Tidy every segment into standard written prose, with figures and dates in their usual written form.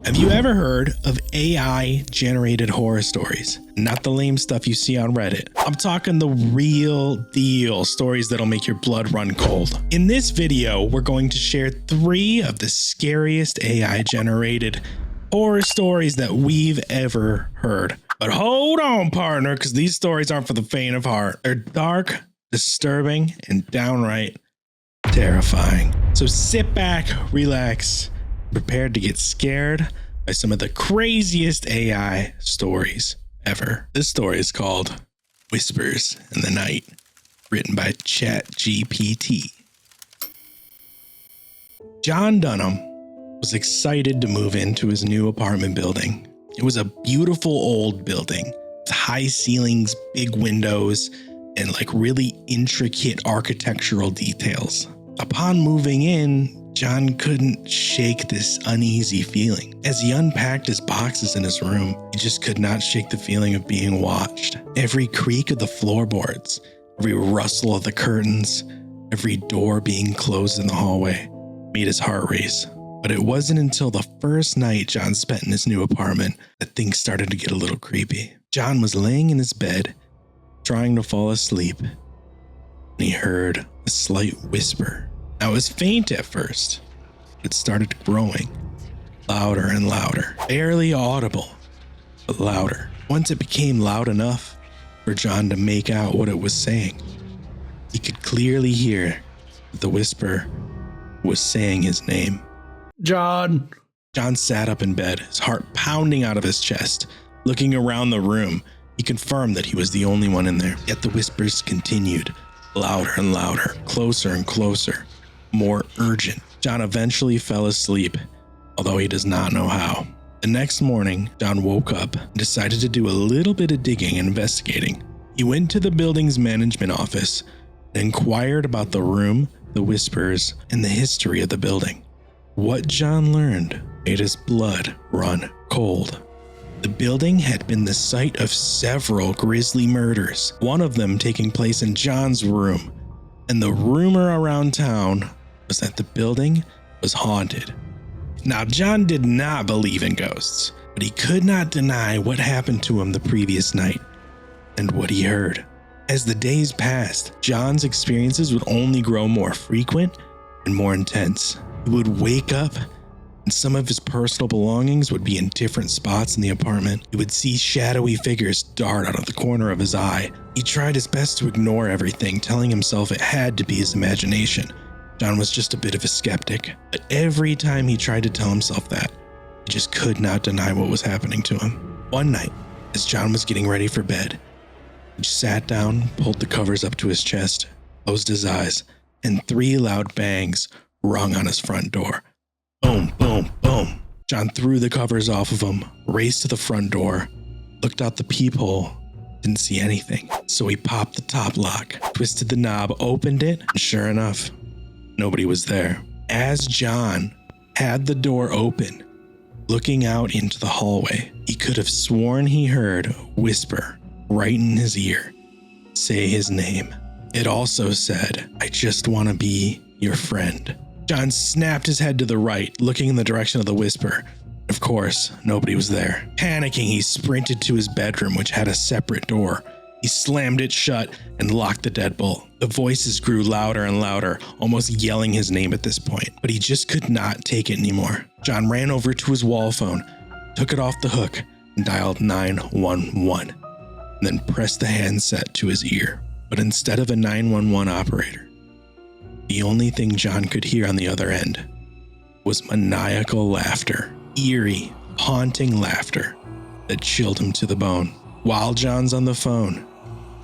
Have you ever heard of AI generated horror stories? Not the lame stuff you see on Reddit. I'm talking the real deal stories that'll make your blood run cold. In this video, we're going to share 3 of the scariest AI generated horror stories that we've ever heard. But hold on, partner, because these stories aren't for the faint of heart. They're dark, disturbing, and downright terrifying. So sit back, relax, prepared to get scared by some of the craziest AI stories ever. This story is called Whispers in the Night, written by ChatGPT. John Dunham was excited to move into his new apartment building. It was a beautiful old building with high ceilings, big windows, and really intricate architectural details. Upon moving in, John couldn't shake this uneasy feeling. As he unpacked his boxes in his room, he just could not shake the feeling of being watched. Every creak of the floorboards, every rustle of the curtains, every door being closed in the hallway made his heart race. But it wasn't until the first night John spent in his new apartment that things started to get a little creepy. John was laying in his bed, trying to fall asleep, and he heard a slight whisper. Now, it was faint at first, but it started growing louder and louder, barely audible, but louder. Once it became loud enough for John to make out what it was saying, he could clearly hear that the whisper was saying his name. John. John sat up in bed, his heart pounding out of his chest. Looking around the room, he confirmed that he was the only one in there. Yet the whispers continued, louder and louder, closer and closer, more urgent. John eventually fell asleep, although he does not know how. The next morning, John woke up and decided to do a little bit of digging and investigating. He went to the building's management office and inquired about the room, the whispers, and the history of the building. What John learned made his blood run cold. The building had been the site of several grisly murders, one of them taking place in John's room, and the rumor around town was that the building was haunted. Now, John did not believe in ghosts, but he could not deny what happened to him the previous night and what he heard. As the days passed, John's experiences would only grow more frequent and more intense. He would wake up and some of his personal belongings would be in different spots in the apartment. He would see shadowy figures dart out of the corner of his eye. He tried his best to ignore everything, telling himself it had to be his imagination. John was just a bit of a skeptic, but every time he tried to tell himself that, he just could not deny what was happening to him. One night, as John was getting ready for bed, he sat down, pulled the covers up to his chest, closed his eyes, and 3 loud bangs rung on his front door. Boom, boom, boom. John threw the covers off of him, raced to the front door, looked out the peephole, didn't see anything. So he popped the top lock, twisted the knob, opened it, and sure enough, nobody was there. As John had the door open, looking out into the hallway, he could have sworn he heard a whisper right in his ear say his name. It also said, "I just want to be your friend." John snapped his head to the right, looking in the direction of the whisper. Of course, nobody was there. Panicking, he sprinted to his bedroom, which had a separate door. He slammed it shut and locked the deadbolt. The voices grew louder and louder, almost yelling his name at this point, but he just could not take it anymore. John ran over to his wall phone, took it off the hook, and dialed 911, and then pressed the handset to his ear. But instead of a 911 operator, the only thing John could hear on the other end was maniacal laughter, eerie, haunting laughter that chilled him to the bone. While John's on the phone,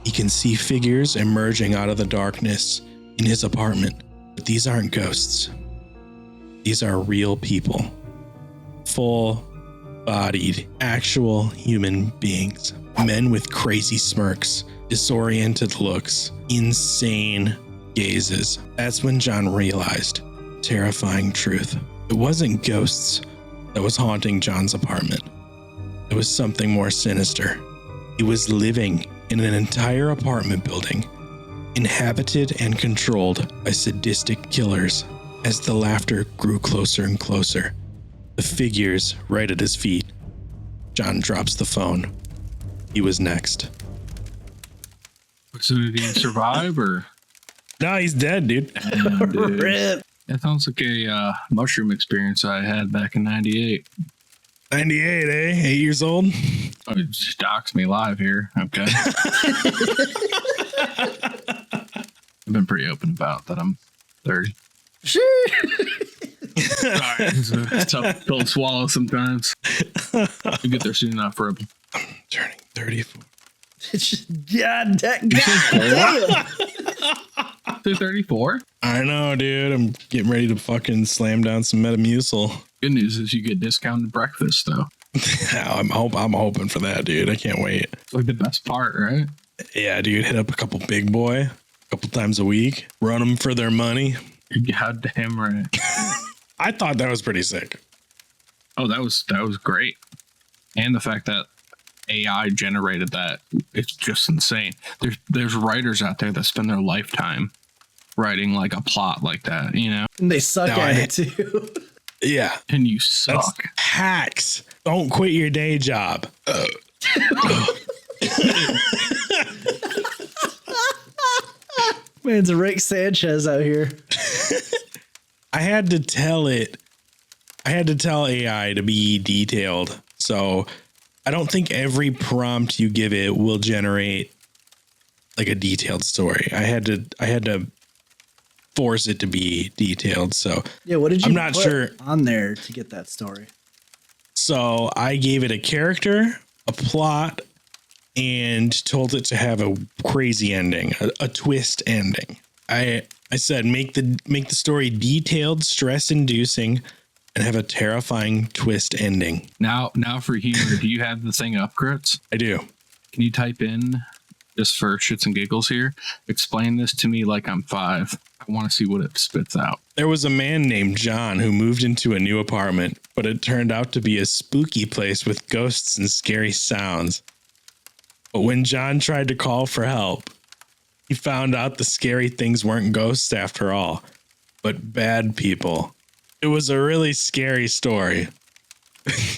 he can see figures emerging out of the darkness in his apartment. But these aren't ghosts. These are real people. Full-bodied, actual human beings. Men with crazy smirks, disoriented looks, insane gazes. That's when John realized the terrifying truth. It wasn't ghosts that was haunting John's apartment. It was something more sinister. He was living in an entire apartment building, inhabited and controlled by sadistic killers. As the laughter grew closer and closer, the figures right at his feet. John drops the phone. He was next. So did he survive or? No, he's dead, dude. Damn, dude. Rip. That sounds like a mushroom experience I had back in 98. 98, eh? 8 years old? Oh, it just doxed me live here. Okay. I've been pretty open about that I'm 30. Sure. Sorry, it's a tough pill to swallow sometimes. You get there soon enough, Rip. Turning 34. It's just, God damn. To 34? I know, dude. I'm getting ready to fucking slam down some Metamucil. Good news is you get discounted breakfast, though. I'm hoping for that, dude. I can't wait. It's like the best part, right? Yeah, dude. Hit up a couple big boy a couple times a week. Run them for their money. You're goddamn right. I thought that was pretty sick. Oh, that was great. And the fact that AI generated that, it's just insane. There's writers out there that spend their lifetime writing like a plot like that, you know? And they suck No, at it too. Yeah. And you That's suck. hacks. Don't quit your day job. Man, it's Rick Sanchez out here. I had to tell AI to be detailed. So I don't think every prompt you give it will generate like a detailed story. I had to force it to be detailed. So Yeah, what did you I'm not put sure. on there to get that story? So I gave it a character, a plot, and told it to have a crazy ending, a twist ending. I said make the story detailed, stress-inducing, and have a terrifying twist ending. Now for humor, do you have the thing up, Grits? I do. Can you type in, just for shits and giggles here, explain this to me like I'm 5. I want to see what it spits out. There was a man named John who moved into a new apartment, but it turned out to be a spooky place with ghosts and scary sounds. But when John tried to call for help, he found out the scary things weren't ghosts after all, but bad people. It was a really scary story.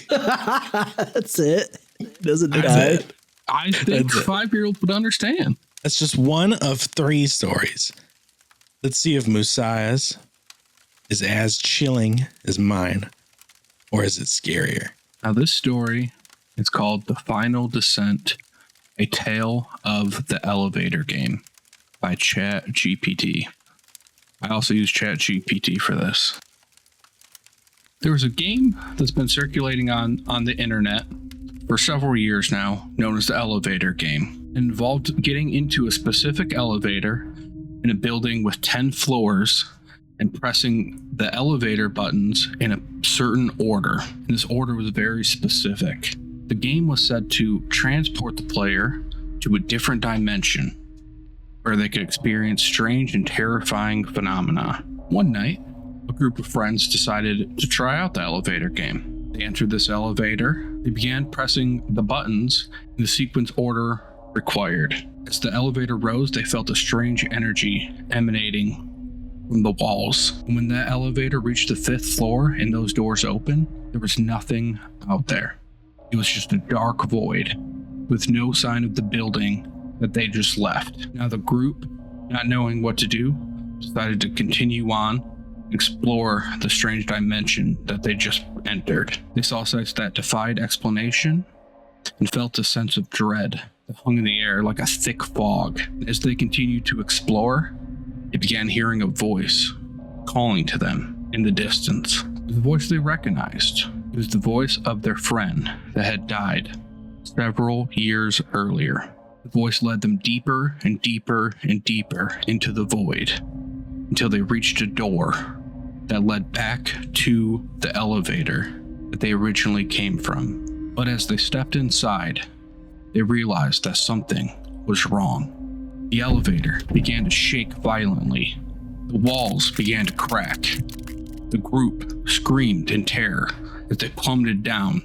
That's it. Doesn't That's die. it. I think That's it. 5-year-olds would understand. That's just one of 3 stories. Let's see if Musai's is as chilling as mine, or is it scarier? Now this story is called The Final Descent, A Tale of the Elevator Game by ChatGPT. I also use ChatGPT for this. There was a game that's been circulating on the internet for several years now, known as the elevator game. It involved getting into a specific elevator in a building with 10 floors and pressing the elevator buttons in a certain order. And this order was very specific. The game was said to transport the player to a different dimension where they could experience strange and terrifying phenomena. One night, a group of friends decided to try out the elevator game. They entered this elevator. They began pressing the buttons in the sequence order required. As the elevator rose, they felt a strange energy emanating from the walls. When that elevator reached the 5th floor and those doors opened, there was nothing out there. It was just a dark void with no sign of the building that they just left. Now the group, not knowing what to do, decided to continue on, explore the strange dimension that they just entered. They saw sights that defied explanation and felt a sense of dread that hung in the air like a thick fog. As they continued to explore, they began hearing a voice calling to them in the distance. The voice they recognized. It was the voice of their friend that had died several years earlier. The voice led them deeper and deeper and deeper into the void until they reached a door that led back to the elevator that they originally came from. But as they stepped inside, they realized that something was wrong. The elevator began to shake violently. The walls began to crack. The group screamed in terror as they plummeted down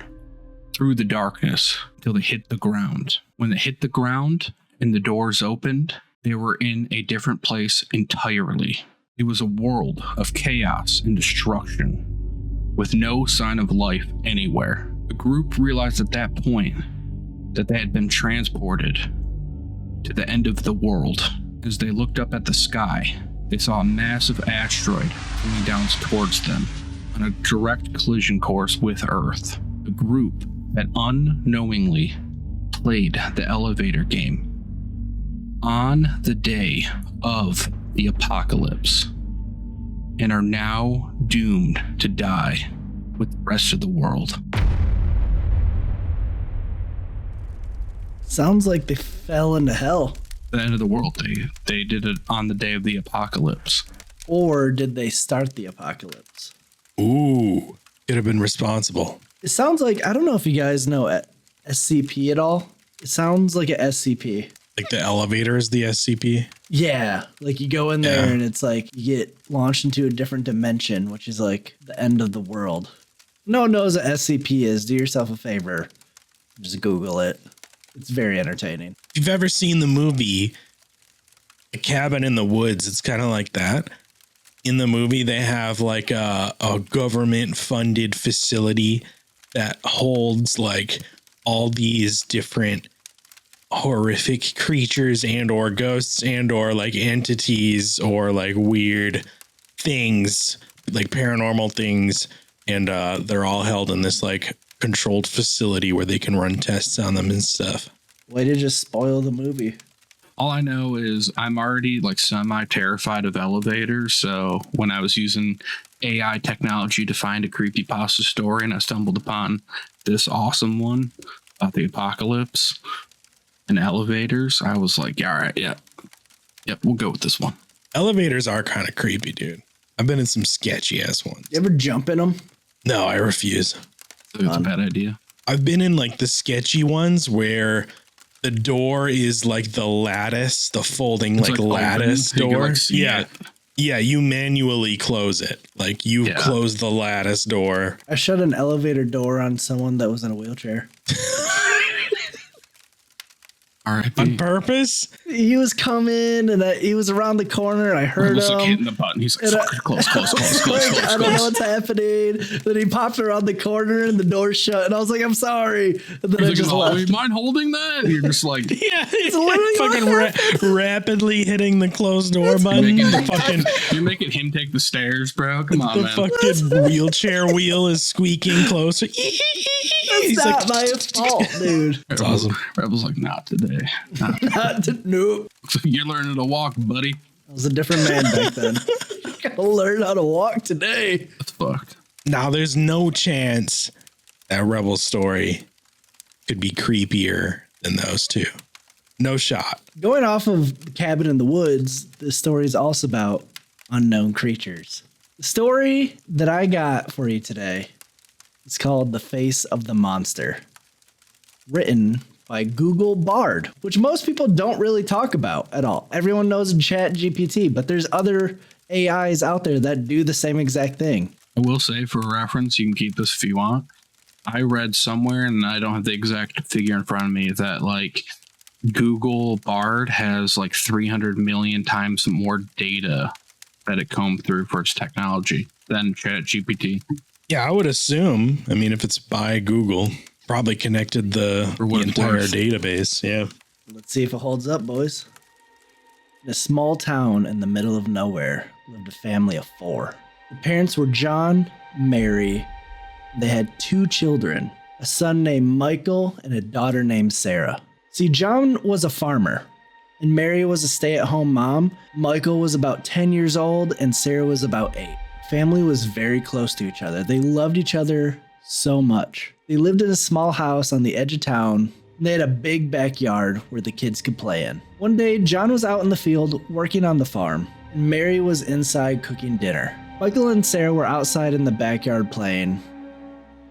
through the darkness until they hit the ground. When they hit the ground and the doors opened, they were in a different place entirely. It was a world of chaos and destruction. with no sign of life anywhere. The group realized at that point that they had been transported to the end of the world. As they looked up at the sky, they saw a massive asteroid coming down towards them on a direct collision course with Earth. The group had unknowingly played the elevator game on the day of the apocalypse and are now doomed to die with the rest of the world. Sounds like they fell into hell. The end of the world. They did it on the day of the apocalypse. Or did they start the apocalypse? Ooh, could have been responsible. It sounds like, I don't know if you guys know SCP at all. It sounds like a SCP. Like the elevator is the SCP? Yeah, like you go in there Yeah. and it's like you get launched into a different dimension, which is like the end of the world. No one knows what SCP is. Do yourself a favor. Just Google it. It's very entertaining. If you've ever seen the movie A Cabin in the Woods, it's kind of like that. In the movie, they have like a government funded facility that holds like all these different horrific creatures and or ghosts and or like entities or like weird things, like paranormal things. And they're all held in this like controlled facility where they can run tests on them and stuff. Way to just spoil the movie. All I know is I'm already like semi-terrified of elevators. So when I was using AI technology to find a creepypasta story and I stumbled upon this awesome one about the apocalypse and elevators, I was like, yeah, all right, yeah. Yep, we'll go with this one. Elevators are kind of creepy, dude. I've been in some sketchy ass ones. You ever jump in them? No, I refuse. So it's a bad idea. I've been in like the sketchy ones where the door is like the lattice, the folding It's like like lattice open, you can, door. like, see Yeah. it. Yeah, you manually close it. Like you Yeah. close the lattice door. I shut an elevator door on someone that was in a wheelchair. All right. On purpose? He was coming and he was around the corner and I heard Almost like hitting him. the button. He's like, And fuck, close. Like, I don't know what's happening. Then he popped around the corner and the door shut and I was like, I'm sorry. And then I He's just like, oh, left. you mind holding that? You're just like, Yeah, literally fucking rapidly hitting the closed door button. The fucking you're making him take the stairs, bro. Come on, the man. fucking wheelchair wheel is squeaking closer. That's He's not like, my fault, dude. That's awesome. Rebel's like, not today. Nope. You're learning to walk, buddy. I was a different man back then. Gotta learn how to walk today. That's fucked. Now there's no chance that Rebel story could be creepier than those two. No shot. Going off of the Cabin in the Woods, this story is also about unknown creatures. The story that I got for you today is called The Face of the Monster, written by Google Bard, which most people don't really talk about at all. Everyone knows ChatGPT, but there's other AIs out there that do the same exact thing. I will say, for reference, you can keep this if you want. I read somewhere, and I don't have the exact figure in front of me, that like Google Bard has like 300 million times more data that it combed through for its technology than ChatGPT. Yeah, I would assume. I mean, if it's by Google, probably connected the what it's entire worth. database. Yeah. Let's see if it holds up, boys. In a small town in the middle of nowhere lived a family of 4. The parents were John, Mary. They had 2 children, a son named Michael and a daughter named Sarah. See, John was a farmer, and Mary was a stay-at-home mom. Michael was about 10 years old, and Sarah was about 8. Family was very close to each other. They loved each other so much. They lived in a small house on the edge of town. And they had a big backyard where the kids could play in. One day, John was out in the field working on the farm, and Mary was inside cooking dinner. Michael and Sarah were outside in the backyard playing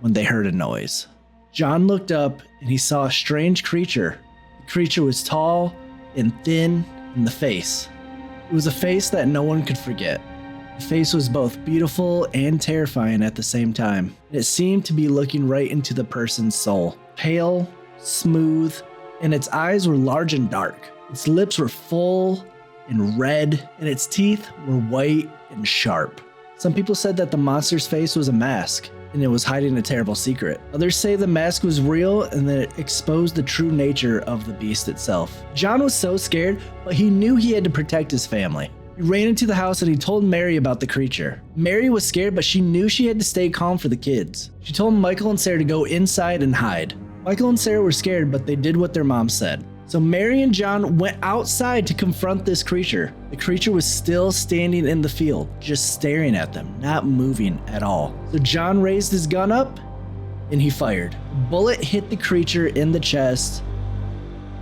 when they heard a noise. John looked up and he saw a strange creature. The creature was tall and thin in the face. It was a face that no one could forget. The face was both beautiful and terrifying at the same time. It seemed to be looking right into the person's soul. Pale, smooth, and its eyes were large and dark. Its lips were full and red, and its teeth were white and sharp. Some people said that the monster's face was a mask and it was hiding a terrible secret. Others say the mask was real and that it exposed the true nature of the beast itself. John was so scared, but he knew he had to protect his family. He ran into the house and he told Mary about the creature. Mary was scared, but she knew she had to stay calm for the kids. She told Michael and Sarah to go inside and hide. Michael and Sarah were scared, but they did what their mom said. So Mary and John went outside to confront this creature. The creature was still standing in the field, just staring at them, not moving at all. So John raised his gun up and he fired. A bullet hit the creature in the chest,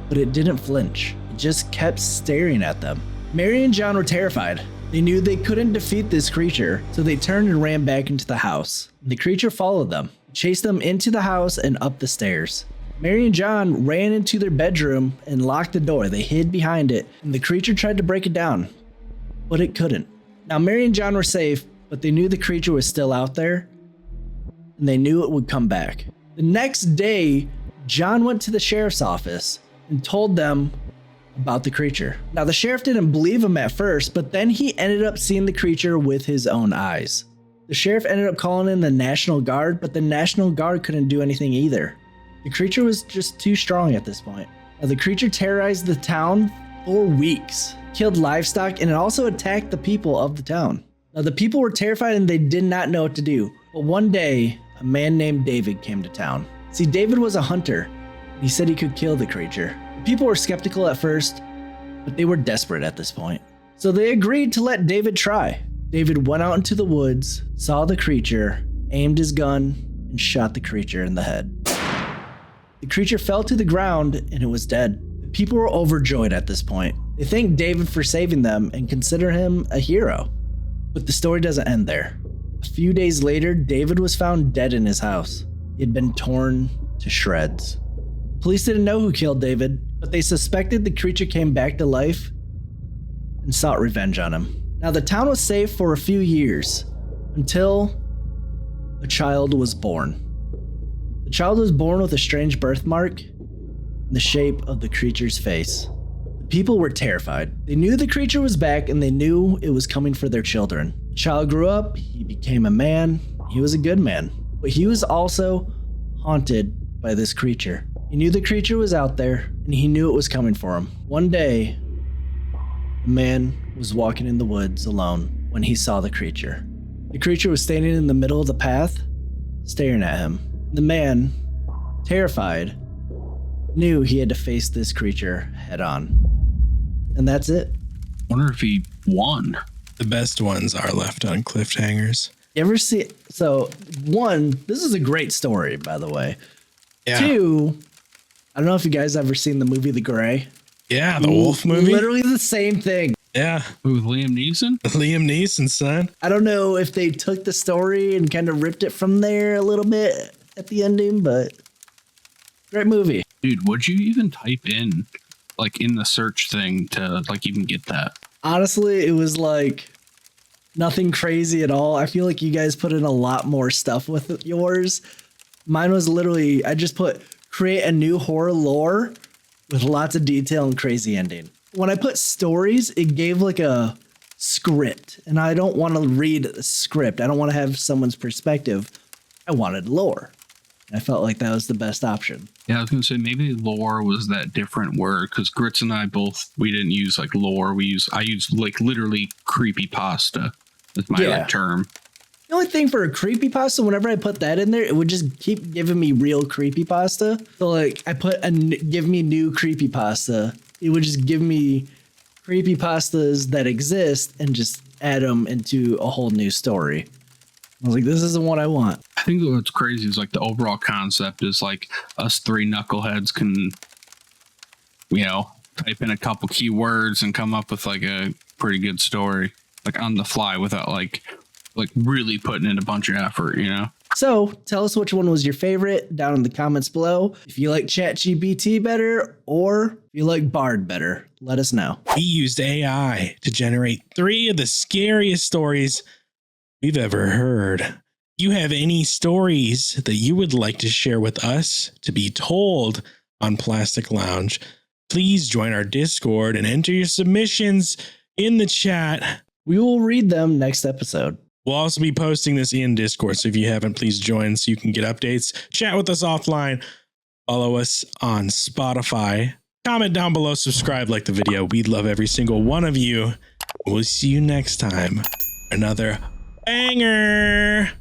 but it didn't flinch. It just kept staring at them. Mary and John were terrified. They knew they couldn't defeat this creature, so they turned and ran back into the house. The creature followed them, chased them into the house and up the stairs. Mary and John ran into their bedroom and locked the door. They hid behind it, and the creature tried to break it down, but it couldn't. Now, Mary and John were safe, but they knew the creature was still out there, and they knew it would come back. The next day, John went to the sheriff's office and told them about the creature. Now, the sheriff didn't believe him at first, but then he ended up seeing the creature with his own eyes. The sheriff ended up calling in the National Guard, but the National Guard couldn't do anything either. The creature was just too strong at this point. Now, the creature terrorized the town for weeks, killed livestock, and it also attacked the people of the town. Now, the people were terrified and they did not know what to do. But one day, a man named David came to town. See, David was a hunter. And he said he could kill the creature. The people were skeptical at first, but they were desperate at this point. So they agreed to let David try. David went out into the woods, saw the creature, aimed his gun, and shot the creature in the head. The creature fell to the ground and it was dead. The people were overjoyed at this point. They thanked David for saving them and consider him a hero. But the story doesn't end there. A few days later, David was found dead in his house. He had been torn to shreds. Police didn't know who killed David, but they suspected the creature came back to life and sought revenge on him. Now, the town was safe for a few years until a child was born. The child was born with a strange birthmark in the shape of the creature's face. The people were terrified. They knew the creature was back and they knew it was coming for their children. The child grew up, he became a man, he was a good man, but he was also haunted by this creature. He knew the creature was out there and he knew it was coming for him. One day, the man was walking in the woods alone when he saw the creature. The creature was standing in the middle of the path, staring at him. The man, terrified, knew he had to face this creature head on. And that's it. Wonder if he won. The best ones are left on cliffhangers. You ever see? So, one, this is a great story, by the way. Yeah. Two, I don't know if you guys ever seen the movie The Gray. Yeah, the wolf movie. Literally the same thing. Yeah. With Liam Neeson? Liam Neeson's son. I don't know if they took the story and kind of ripped it from there a little bit at the ending, but great movie. Dude, would you even type in, like, in the search thing to, like, even get that? Honestly, it was like nothing crazy at all. I feel like you guys put in a lot more stuff with yours. Mine was literally, I just put create a new horror lore with lots of detail and crazy ending. When I put stories, it gave like a script, and I don't want to read a script. I don't want to have someone's perspective. I wanted lore. I felt like that was the best option. Yeah, I was going to say maybe lore was that different word, because Grits and I both, we didn't use like lore. I used like literally creepypasta as my like, term. The only thing for a creepypasta, whenever I put that in there, it would just keep giving me real creepypasta. So like I put give me new creepypasta. It would just give me creepypastas that exist and just add them into a whole new story. I was like, this isn't what I want. I think what's crazy is like the overall concept is like us three knuckleheads can, you know, type in a couple keywords and come up with like a pretty good story, like on the fly without like really putting in a bunch of effort, you know? So tell us which one was your favorite down in the comments below. If you like ChatGPT better or if you like Bard better, let us know. He used AI to generate 3 of the scariest stories we've ever heard. You have any stories that you would like to share with us to be told on Plastic Lounge, please join our Discord and enter your submissions in the chat. We will read them next episode. We'll also be posting this in Discord. So if you haven't, please join so you can get updates. Chat with us offline. Follow us on Spotify. Comment down below. Subscribe, like the video. We'd love every single one of you. We'll see you next time. Another banger.